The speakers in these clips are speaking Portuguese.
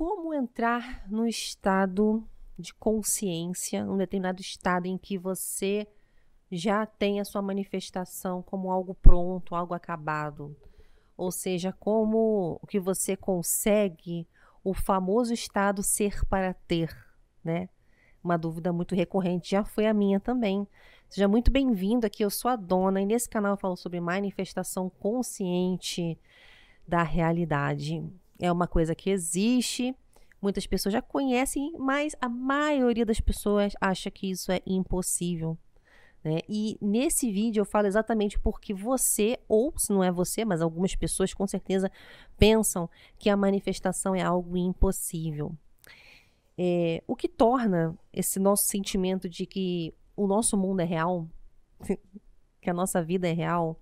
Como entrar no estado de consciência, num determinado estado em que você já tem a sua manifestação como algo pronto, algo acabado? Ou seja, como que você consegue o famoso estado ser para ter, né? Uma dúvida muito recorrente, já foi a minha também. Seja muito bem-vindo aqui, eu sou a Dona, e nesse canal eu falo sobre manifestação consciente da realidade. É uma coisa que existe, muitas pessoas já conhecem, mas a maioria das pessoas acha que isso é impossível, né? E nesse vídeo eu falo exatamente porque você, ou se não é você, mas algumas pessoas com certeza pensam que a manifestação é algo impossível. O que torna esse nosso sentimento de que o nosso mundo é real, que a nossa vida é real,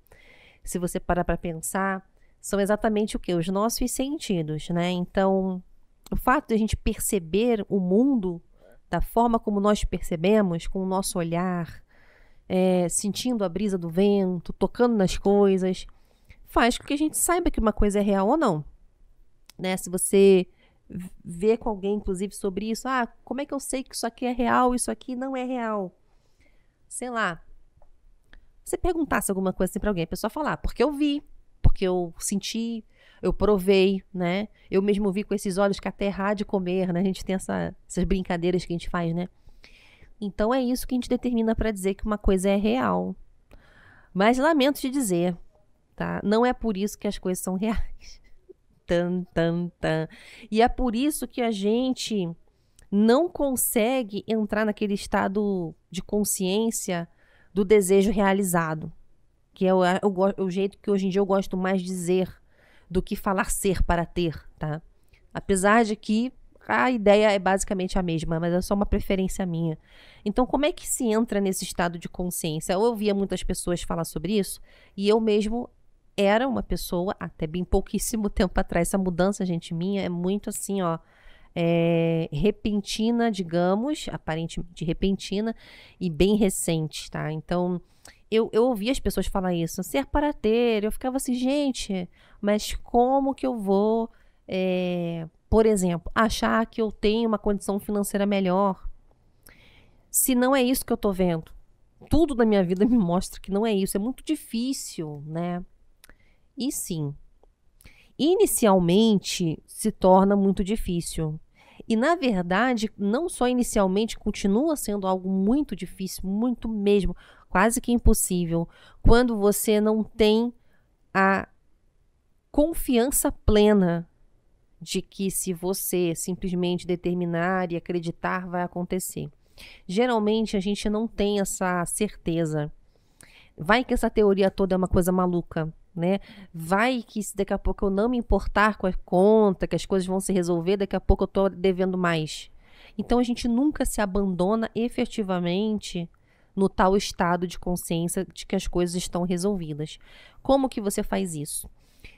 se você parar para pensar, são exatamente o que? Os nossos sentidos, né? Então, o fato de a gente perceber o mundo da forma como nós percebemos, com o nosso olhar, sentindo a brisa do vento, tocando nas coisas, faz com que a gente saiba que uma coisa é real ou não, né? Se você vê com alguém, inclusive, sobre isso, como é que eu sei que isso aqui é real, isso aqui não é real? Sei lá, você perguntasse alguma coisa assim pra alguém, a pessoa falar, porque eu vi, porque eu senti, eu provei, né? Eu mesmo vi com esses olhos que até é errar de comer, né? A gente tem essas brincadeiras que a gente faz, né? Então é isso que a gente determina para dizer que uma coisa é real. Mas lamento te dizer, tá? Não é por isso que as coisas são reais. Tan, tan, tan. E é por isso que a gente não consegue entrar naquele estado de consciência do desejo realizado, que é o jeito que hoje em dia eu gosto mais de dizer do que falar ser para ter, tá? Apesar de que a ideia é basicamente a mesma, mas é só uma preferência minha. Então, como é que se entra nesse estado de consciência? Eu ouvia muitas pessoas falar sobre isso, e eu mesmo era uma pessoa, até bem pouquíssimo tempo atrás. Essa mudança, gente, minha, é muito assim, ó, repentina, digamos, aparentemente repentina, e bem recente, tá? Então, eu ouvi as pessoas falar isso, ser para ter. Eu ficava assim, gente, mas como que eu vou, por exemplo, achar que eu tenho uma condição financeira melhor, se não é isso que eu tô vendo? Tudo na minha vida me mostra que não é isso. É muito difícil, né? E sim, inicialmente se torna muito difícil. E, na verdade, não só inicialmente, continua sendo algo muito difícil, muito mesmo, quase que impossível, quando você não tem a confiança plena de que se você simplesmente determinar e acreditar, vai acontecer. Geralmente, a gente não tem essa certeza. Vai que essa teoria toda é uma coisa maluca, né? Vai que se daqui a pouco eu não me importar com a conta, que as coisas vão se resolver, daqui a pouco eu tô devendo mais. Então a gente nunca se abandona efetivamente no tal estado de consciência de que as coisas estão resolvidas. Como que você faz isso?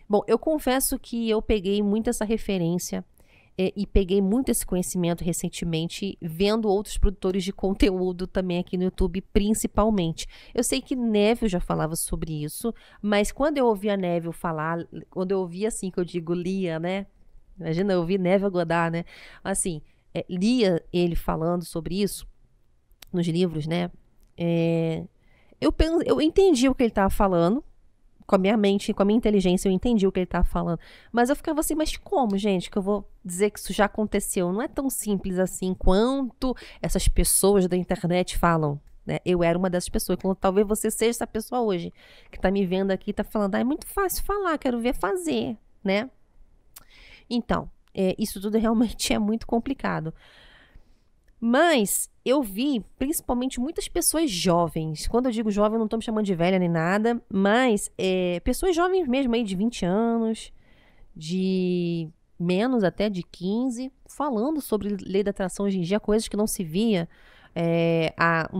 Bom, eu confesso que eu peguei muito essa referência e peguei muito esse conhecimento recentemente, vendo outros produtores de conteúdo também aqui no YouTube, principalmente. Eu sei que Neville já falava sobre isso, mas quando eu ouvi a Neville falar, quando eu ouvi assim, que eu digo lia, né? Imagina, eu ouvi Neville Goddard, né? Assim, lia ele falando sobre isso nos livros, né? Eu entendi o que ele estava falando, com a minha mente, com a minha inteligência, eu entendi o que ele estava falando. Mas eu ficava assim, mas como, gente, que eu vou dizer que isso já aconteceu? Não é tão simples assim quanto essas pessoas da internet falam, né? Eu era uma dessas pessoas, então, talvez você seja essa pessoa hoje, que está me vendo aqui e está falando, é muito fácil falar, quero ver fazer, né? Então, isso tudo realmente é muito complicado. Mas eu vi, principalmente, muitas pessoas jovens. Quando eu digo jovem, eu não estou me chamando de velha nem nada, mas pessoas jovens mesmo, aí de 20 anos, de menos até de 15, falando sobre lei da atração hoje em dia, coisas que não se via há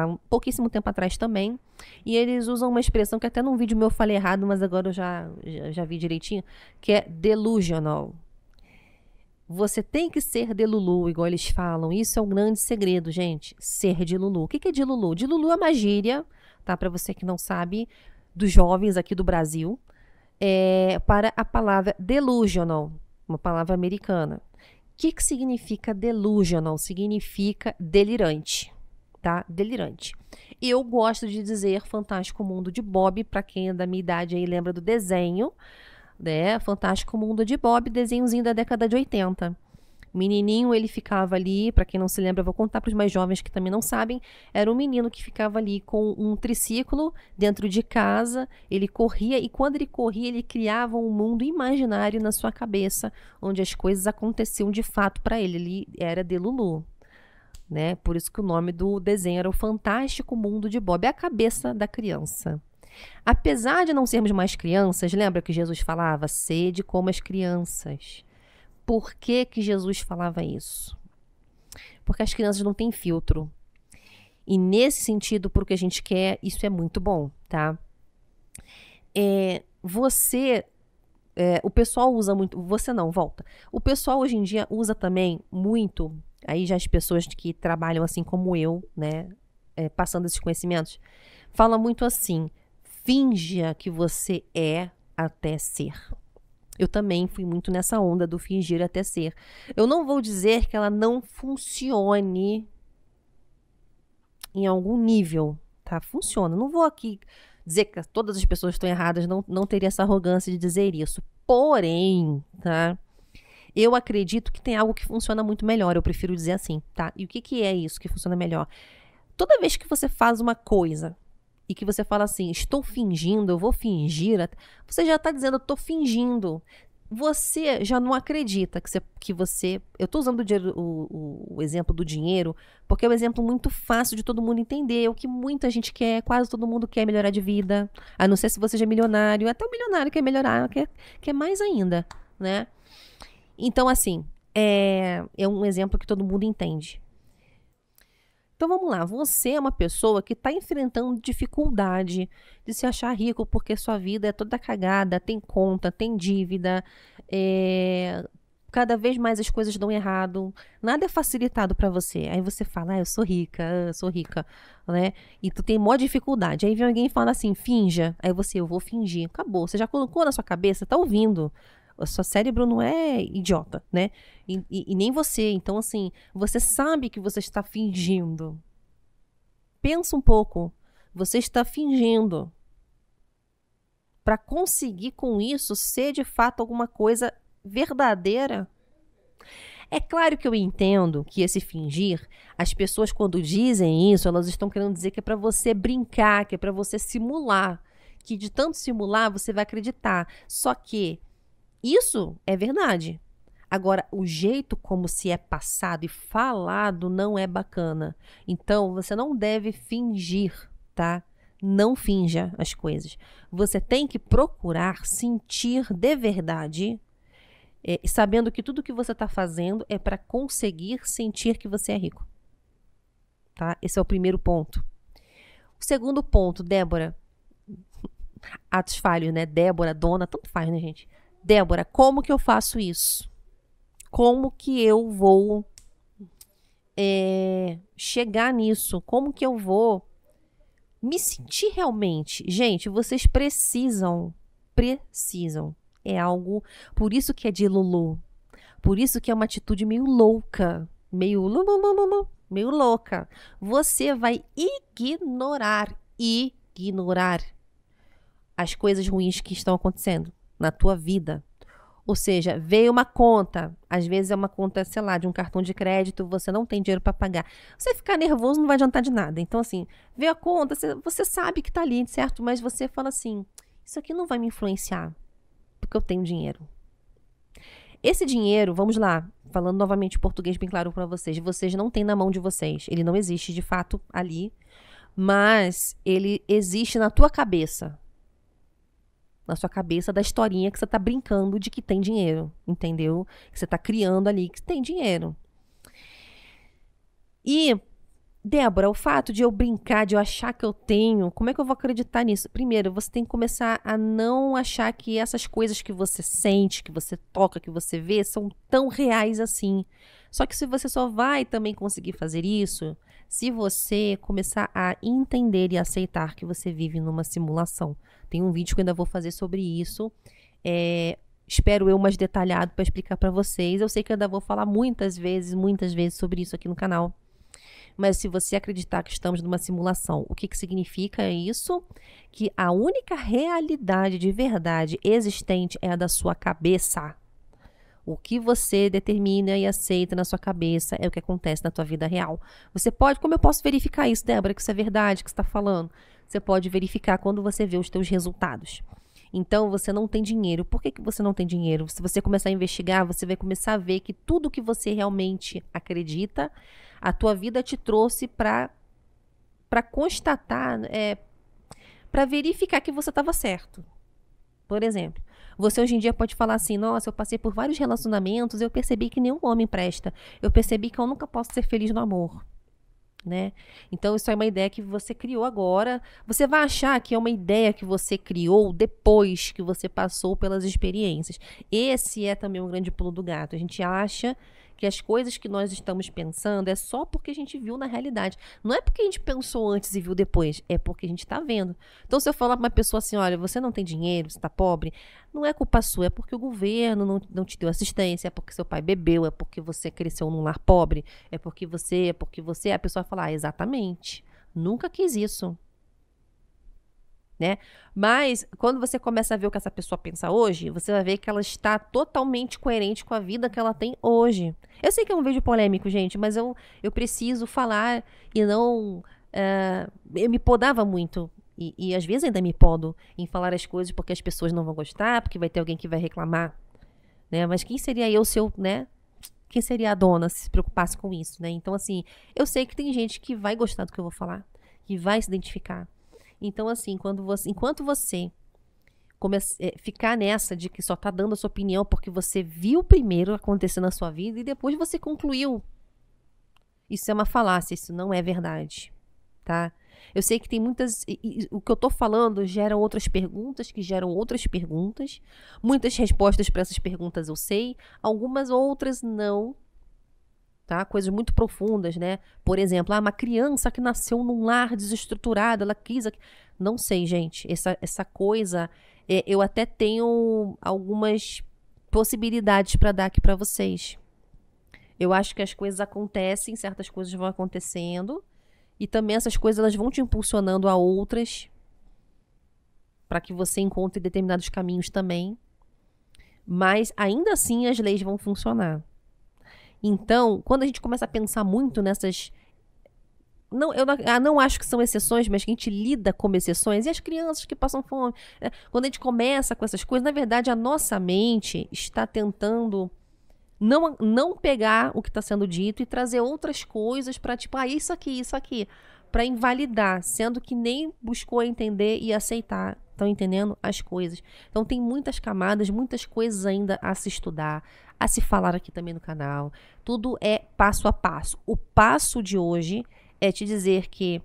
um pouquíssimo tempo atrás também. E eles usam uma expressão que até num vídeo meu eu falei errado, mas agora eu já vi direitinho, que é delusional. Você tem que ser de Lulu, igual eles falam. Isso é um grande segredo, gente. Ser de Lulu. O que é de Lulu? De Lulu é uma gíria, tá? Para você que não sabe, dos jovens aqui do Brasil, para a palavra delusional, uma palavra americana, que significa delusional? Significa delirante, tá? Delirante. Eu gosto de dizer Fantástico Mundo de Bob, para quem é da minha idade aí lembra do desenho, né? Fantástico Mundo de Bob, desenhozinho da década de 80. O menininho, ele ficava ali, para quem não se lembra, eu vou contar para os mais jovens que também não sabem, era um menino que ficava ali com um triciclo dentro de casa, ele corria e quando ele corria, ele criava um mundo imaginário na sua cabeça, onde as coisas aconteciam de fato para ele. Ele era Delulu, né? Por isso que o nome do desenho era o Fantástico Mundo de Bob, é a cabeça da criança. Apesar de não sermos mais crianças, lembra que Jesus falava, sede como as crianças. Por que Jesus falava isso? Porque as crianças não têm filtro. E nesse sentido, por que a gente quer, isso é muito bom, tá? O pessoal usa muito, você não, volta. O pessoal hoje em dia usa também muito, aí já as pessoas que trabalham assim como eu, né, passando esses conhecimentos, fala muito assim, finja que você é até ser. Eu também fui muito nessa onda do fingir até ser. Eu não vou dizer que ela não funcione em algum nível, tá? Funciona. Não vou aqui dizer que todas as pessoas estão erradas, não teria essa arrogância de dizer isso. Porém, tá? Eu acredito que tem algo que funciona muito melhor, eu prefiro dizer assim, tá? E o que é isso que funciona melhor? Toda vez que você faz uma coisa e que você fala assim, estou fingindo, eu vou fingir, você já está dizendo, eu estou fingindo. Você já não acredita que você... Eu estou usando o exemplo do dinheiro, porque é um exemplo muito fácil de todo mundo entender. O que muita gente quer, quase todo mundo quer melhorar de vida. A não ser se você já é milionário. Até o milionário quer melhorar, quer mais ainda, né? Então, assim, é um exemplo que todo mundo entende. Então vamos lá, você é uma pessoa que está enfrentando dificuldade de se achar rico porque sua vida é toda cagada, tem conta, tem dívida, cada vez mais as coisas dão errado, nada é facilitado para você. Aí você fala, eu sou rica, né? E tu tem maior dificuldade. Aí vem alguém e fala assim, finja. Aí você, eu vou fingir. Acabou, você já colocou na sua cabeça, tá ouvindo. O seu cérebro não é idiota, né? E nem você. Então, assim, você sabe que você está fingindo. Pensa um pouco. Você está fingindo. Para conseguir com isso ser de fato alguma coisa verdadeira. É claro que eu entendo que esse fingir, as pessoas quando dizem isso, elas estão querendo dizer que é para você brincar, que é para você simular. Que de tanto simular, você vai acreditar. Só que isso é verdade. Agora, o jeito como se é passado e falado não é bacana. Então, você não deve fingir, tá? Não finja as coisas. Você tem que procurar sentir de verdade, sabendo que tudo que você está fazendo é para conseguir sentir que você é rico. Tá? Esse é o primeiro ponto. O segundo ponto, Débora. Atos falhos, né? Débora, dona, tanto faz, né, gente? Débora, como que eu faço isso? Como que eu vou chegar nisso? Como que eu vou me sentir realmente? Gente, vocês precisam. É algo, por isso que é de Lulu. Por isso que é uma atitude meio louca. Meio louca. Você vai ignorar as coisas ruins que estão acontecendo na tua vida. Ou seja, veio uma conta, às vezes é uma conta, sei lá, de um cartão de crédito, você não tem dinheiro para pagar. Você ficar nervoso não vai adiantar de nada. Então, assim, veio a conta, você sabe que tá ali, certo? Mas você fala assim, isso aqui não vai me influenciar, porque eu tenho dinheiro. Esse dinheiro, vamos lá, falando novamente em português bem claro para vocês não têm na mão de vocês. Ele não existe de fato ali, mas ele existe na tua cabeça. Na sua cabeça da historinha que você tá brincando de que tem dinheiro, entendeu? Que você tá criando ali que tem dinheiro. E, Débora, o fato de eu brincar, de eu achar que eu tenho, como é que eu vou acreditar nisso? Primeiro, você tem que começar a não achar que essas coisas que você sente, que você toca, que você vê, são tão reais assim. Só que se você só vai também conseguir fazer isso, se você começar a entender e aceitar que você vive numa simulação. Tem um vídeo que eu ainda vou fazer sobre isso. espero eu, mais detalhado para explicar para vocês. Eu sei que eu ainda vou falar muitas vezes sobre isso aqui no canal. Mas se você acreditar que estamos numa simulação, o que significa isso? Que a única realidade de verdade existente é a da sua cabeça. O que você determina e aceita na sua cabeça é o que acontece na tua vida real. Você pode, como eu posso verificar isso, Débora, que isso é verdade, que você está falando? Você pode verificar quando você vê os teus resultados. Então, você não tem dinheiro. Por que você não tem dinheiro? Se você começar a investigar, você vai começar a ver que tudo que você realmente acredita, a tua vida te trouxe para constatar, para verificar que você estava certo. Por exemplo, você hoje em dia pode falar assim, nossa, eu passei por vários relacionamentos, eu percebi que nenhum homem presta. Eu percebi que eu nunca posso ser feliz no amor. Né? Então, isso é uma ideia que você criou agora. Você vai achar que é uma ideia que você criou depois que você passou pelas experiências. Esse é também um grande pulo do gato. A gente acha que as coisas que nós estamos pensando é só porque a gente viu na realidade. Não é porque a gente pensou antes e viu depois, é porque a gente está vendo. Então, se eu falar para uma pessoa assim, olha, você não tem dinheiro, você está pobre, não é culpa sua, é porque o governo não te deu assistência, é porque seu pai bebeu, é porque você cresceu num lar pobre, é porque você, a pessoa vai falar, exatamente, nunca quis isso. Né? Mas quando você começa a ver o que essa pessoa pensa hoje, você vai ver que ela está totalmente coerente com a vida que ela tem hoje. Eu sei que é um vídeo polêmico, gente, mas eu preciso falar e não... eu me podava muito, e às vezes ainda me podo em falar as coisas porque as pessoas não vão gostar, porque vai ter alguém que vai reclamar. Né? Mas quem seria eu se eu... né? Quem seria a dona se preocupasse com isso? Né? Então, assim, eu sei que tem gente que vai gostar do que eu vou falar, que vai se identificar. Então, assim, enquanto você ficar nessa de que só tá dando a sua opinião porque você viu primeiro acontecer na sua vida e depois você concluiu. Isso é uma falácia, isso não é verdade, tá? Eu sei que tem muitas... o que eu tô falando gera outras perguntas, que geram outras perguntas. Muitas respostas para essas perguntas eu sei, algumas outras não. Tá? Coisas muito profundas, né? Por exemplo, uma criança que nasceu num lar desestruturado, ela quis... Não sei, gente. Essa coisa, eu até tenho algumas possibilidades para dar aqui para vocês. Eu acho que as coisas acontecem, certas coisas vão acontecendo, e também essas coisas elas vão te impulsionando a outras, para que você encontre determinados caminhos também. Mas, ainda assim, as leis vão funcionar. Então, quando a gente começa a pensar muito nessas... eu não acho que são exceções, mas que a gente lida como exceções. E as crianças que passam fome. Quando a gente começa com essas coisas, na verdade, a nossa mente está tentando não pegar o que está sendo dito e trazer outras coisas para, tipo, isso aqui, para invalidar, sendo que nem buscou entender e aceitar. Estão entendendo as coisas? Então tem muitas camadas, muitas coisas ainda a se estudar, a se falar aqui também no canal. Tudo é passo a passo. O passo de hoje é te dizer que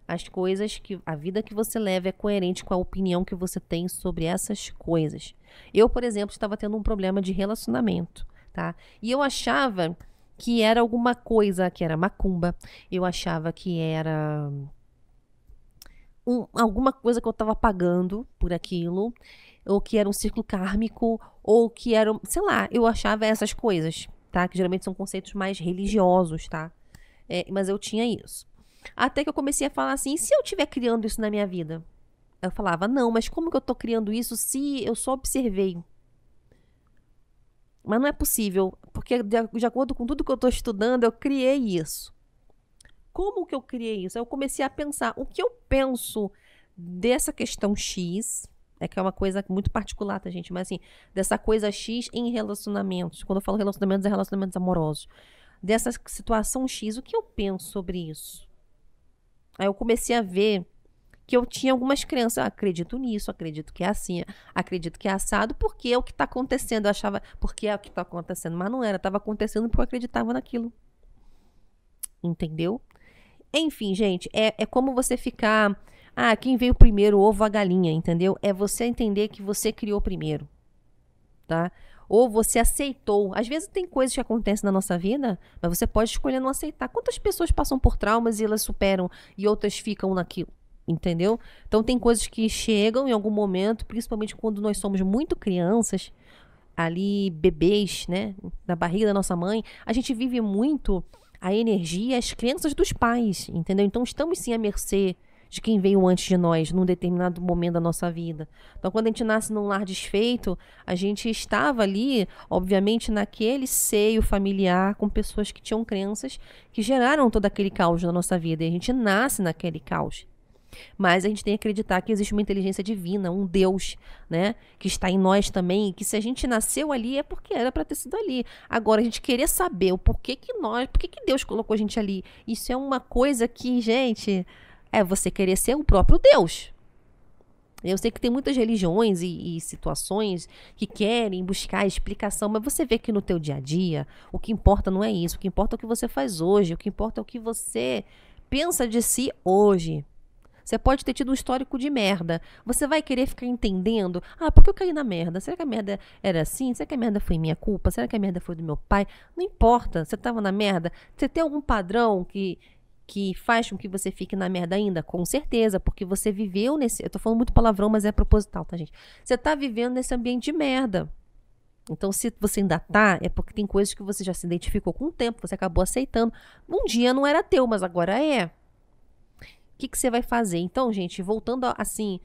as coisas, a vida que você leva é coerente com a opinião que você tem sobre essas coisas. Eu, por exemplo, estava tendo um problema de relacionamento, tá? E eu achava que era alguma coisa, que era macumba. Eu achava que era... alguma coisa que eu estava pagando por aquilo, ou que era um ciclo kármico, ou que era, sei lá, eu achava essas coisas, tá? Que geralmente são conceitos mais religiosos, tá? Mas eu tinha isso. Até que eu comecei a falar assim, e se eu estiver criando isso na minha vida? Eu falava, não, mas como que eu tô criando isso se eu só observei? Mas não é possível, porque de acordo com tudo que eu tô estudando, eu criei isso. Como que eu criei isso? Aí eu comecei a pensar, o que eu penso dessa questão X, que é uma coisa muito particular, tá, gente? Mas assim, dessa coisa X em relacionamentos. Quando eu falo relacionamentos, é relacionamentos amorosos. Dessa situação X, o que eu penso sobre isso? Aí eu comecei a ver que eu tinha algumas crenças. Eu acredito nisso, acredito que é assim, acredito que é assado, porque é o que está acontecendo. Eu achava, porque é o que está acontecendo. Mas não era, estava acontecendo porque eu acreditava naquilo. Entendeu? Enfim, gente, é como você ficar... quem veio primeiro, o ovo ou a galinha, entendeu? É você entender que você criou primeiro, tá? Ou você aceitou. Às vezes tem coisas que acontecem na nossa vida, mas você pode escolher não aceitar. Quantas pessoas passam por traumas e elas superam e outras ficam naquilo, entendeu? Então tem coisas que chegam em algum momento, principalmente quando nós somos muito crianças, ali bebês, né, na barriga da nossa mãe, a gente vive muito a energia, as crenças dos pais, entendeu? Então estamos sim à mercê de quem veio antes de nós, num determinado momento da nossa vida. Então, quando a gente nasce num lar desfeito, a gente estava ali, obviamente, naquele seio familiar com pessoas que tinham crenças que geraram todo aquele caos na nossa vida. E a gente nasce naquele caos. Mas a gente tem que acreditar que existe uma inteligência divina, um Deus, né, que está em nós também, e que se a gente nasceu ali é porque era para ter sido ali. Agora, a gente querer saber o por que Deus colocou a gente ali, isso é uma coisa que, gente, é você querer ser o próprio Deus. Eu sei que tem muitas religiões e situações que querem buscar explicação, mas você vê que no teu dia a dia, o que importa não é isso, o que importa é o que você faz hoje, o que importa é o que você pensa de si hoje. Você pode ter tido um histórico de merda. Você vai querer ficar entendendo, por que eu caí na merda? Será que a merda era assim? Será que a merda foi minha culpa? Será que a merda foi do meu pai? Não importa, você estava na merda. Você tem algum padrão que faz com que você fique na merda ainda? Com certeza, porque você viveu nesse... Eu tô falando muito palavrão, mas é proposital, tá, gente? Você tá vivendo nesse ambiente de merda. Então, se você ainda tá, é porque tem coisas que você já se identificou com o tempo, você acabou aceitando. Um dia não era teu, mas agora é. O que você vai fazer? Então, gente, voltando assim...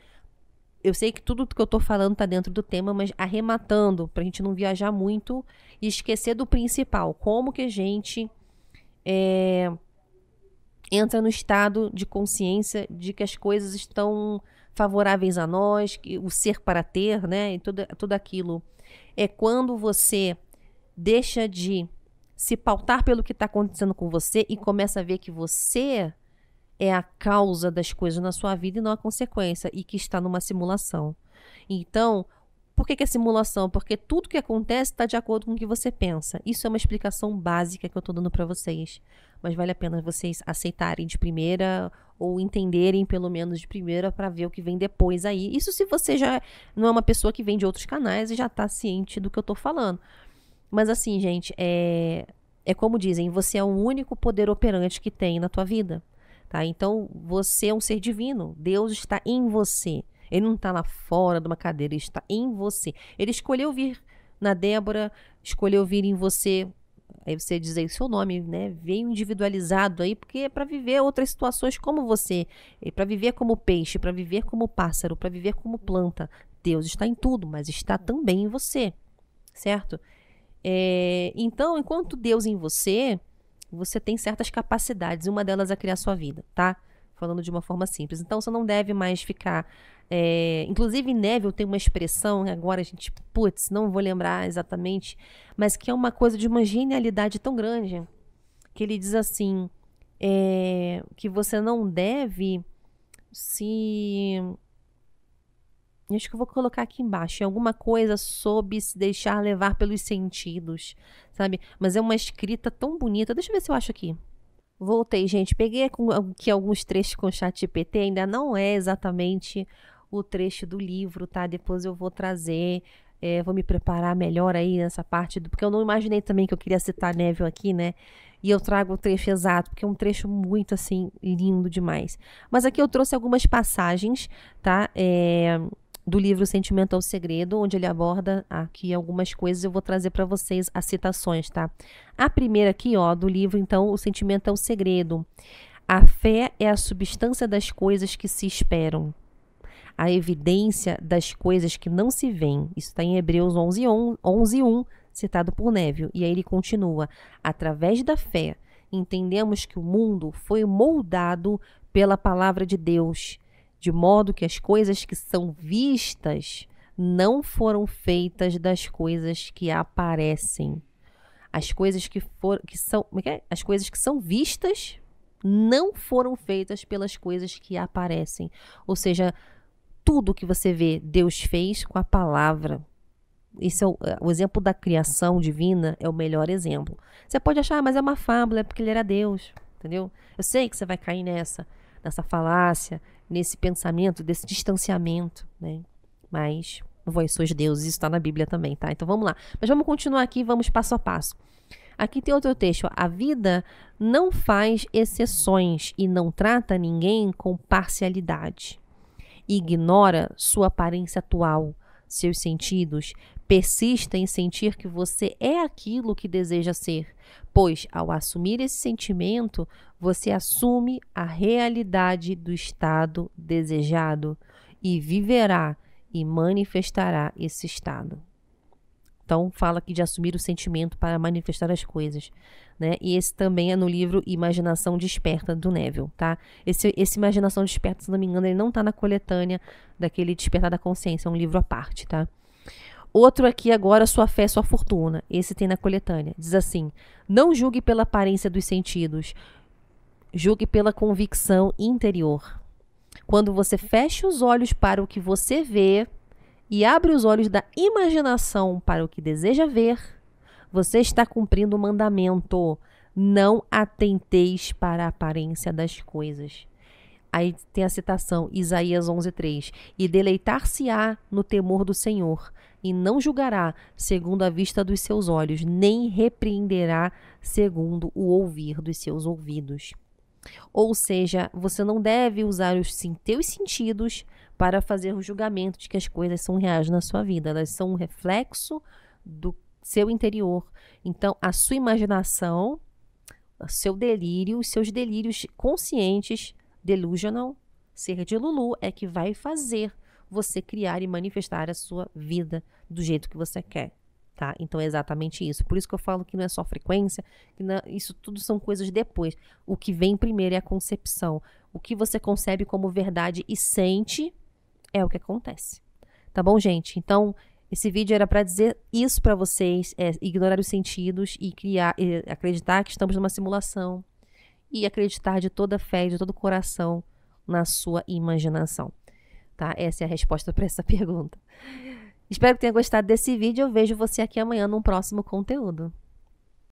Eu sei que tudo que eu tô falando tá dentro do tema, mas arrematando, pra gente não viajar muito e esquecer do principal. Como que a gente... entra no estado de consciência de que as coisas estão favoráveis a nós, que o ser para ter, né, e tudo aquilo. É quando você deixa de se pautar pelo que está acontecendo com você e começa a ver que você é a causa das coisas na sua vida e não a consequência, e que está numa simulação. Então, por que é simulação? Porque tudo que acontece está de acordo com o que você pensa. Isso é uma explicação básica que eu estou dando para vocês. Mas vale a pena vocês aceitarem de primeira ou entenderem pelo menos de primeira para ver o que vem depois aí. Isso se você já não é uma pessoa que vem de outros canais e já está ciente do que eu estou falando. Mas assim, gente, é como dizem, você é o único poder operante que tem na tua vida. Tá? Então, você é um ser divino. Deus está em você. Ele não está lá fora de uma cadeira, ele está em você. Ele escolheu vir na Débora, escolheu vir em você. Aí você diz aí o seu nome, né? Veio individualizado aí, porque é para viver outras situações como você. Para viver como peixe, para viver como pássaro, para viver como planta. Deus está em tudo, mas está também em você. Certo? Então, enquanto Deus em você, você tem certas capacidades. Uma delas é criar sua vida, tá? Falando de uma forma simples. Então, você não deve mais ficar... inclusive, Neville tem uma expressão, agora a gente, não vou lembrar exatamente, mas que é uma coisa de uma genialidade tão grande, que ele diz assim, que você não deve se... Acho que eu vou colocar aqui embaixo, alguma coisa sobre se deixar levar pelos sentidos, sabe? Mas é uma escrita tão bonita. Deixa eu ver se eu acho aqui. Voltei, gente. Peguei aqui alguns trechos com o ChatGPT. Ainda não é exatamente o trecho do livro, tá? Depois eu vou trazer. Vou me preparar melhor aí nessa parte. Porque eu não imaginei também que eu queria citar Neville aqui, né? E eu trago o trecho exato, porque é um trecho muito, assim, lindo demais. Mas aqui eu trouxe algumas passagens, tá? Do livro Sentimento é o Segredo, onde ele aborda aqui algumas coisas. Eu vou trazer para vocês as citações, tá? A primeira aqui, ó, do livro, então, O Sentimento é o Segredo. A fé é a substância das coisas que se esperam, a evidência das coisas que não se veem. Isso está em Hebreus 11:1, citado por Neville. E aí ele continua: através da fé, entendemos que o mundo foi moldado pela palavra de Deus, de modo que as coisas que são vistas não foram feitas das coisas que aparecem. As coisas as coisas que são vistas não foram feitas pelas coisas que aparecem. Ou seja, tudo que você vê, Deus fez com a palavra. Esse é o exemplo da criação divina, é o melhor exemplo. Você pode achar, mas é uma fábula, é porque ele era Deus, entendeu? Eu sei que você vai cair nessa falácia, nesse pensamento, desse distanciamento, né? Mas vós sois deuses, isso está na Bíblia também, tá? Então vamos lá. Mas vamos continuar aqui, vamos passo a passo. Aqui tem outro texto. A vida não faz exceções e não trata ninguém com parcialidade. Ignora sua aparência atual, seus sentidos, persista em sentir que você é aquilo que deseja ser, pois, ao assumir esse sentimento, você assume a realidade do estado desejado e viverá e manifestará esse estado. Então, fala aqui de assumir o sentimento para manifestar as coisas, né? E esse também é no livro Imaginação Desperta, do Neville, tá? Esse Imaginação Desperta, se não me engano, ele não tá na coletânea daquele Despertar da Consciência, é um livro à parte, tá? Outro aqui agora, Sua Fé, Sua Fortuna. Esse tem na coletânea. Diz assim: não julgue pela aparência dos sentidos, julgue pela convicção interior. Quando você fecha os olhos para o que você vê e abre os olhos da imaginação para o que deseja ver, você está cumprindo o mandamento: não atenteis para a aparência das coisas. Aí tem a citação, Isaías 11:3. E deleitar-se-á no temor do Senhor, e não julgará segundo a vista dos seus olhos, nem repreenderá segundo o ouvir dos seus ouvidos. Ou seja, você não deve usar os teus sentidos para fazer o julgamento de que as coisas são reais na sua vida. Elas são um reflexo do seu interior. Então, a sua imaginação, o seu delírio, os seus delírios conscientes, delusional, ser de Lulu, é que vai fazer você criar e manifestar a sua vida do jeito que você quer. Tá? Então é exatamente isso. Por isso que eu falo que não é só frequência, que não, isso tudo são coisas depois. O que vem primeiro é a concepção. O que você concebe como verdade e sente é o que acontece. Tá bom, gente? Então, esse vídeo era para dizer isso para vocês, ignorar os sentidos e acreditar que estamos numa simulação e acreditar de toda a fé e de todo o coração na sua imaginação. Tá? Essa é a resposta para essa pergunta. Espero que tenha gostado desse vídeo. Eu vejo você aqui amanhã num próximo conteúdo.